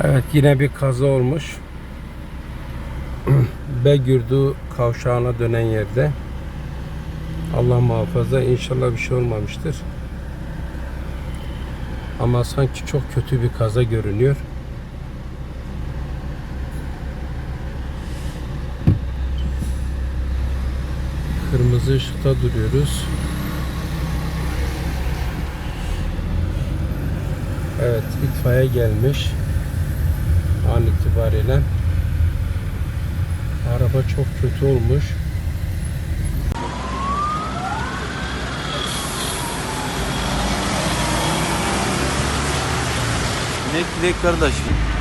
Evet, yine bir kaza olmuş. Begürdü kavşağına dönen yerde. Allah muhafaza, inşallah bir şey olmamıştır. Ama sanki çok kötü bir kaza görünüyor. Kırmızı ışıkta duruyoruz. Evet, itfaiye gelmiş an itibariyle. Araba çok kötü olmuş. Ne gidek kardeşim?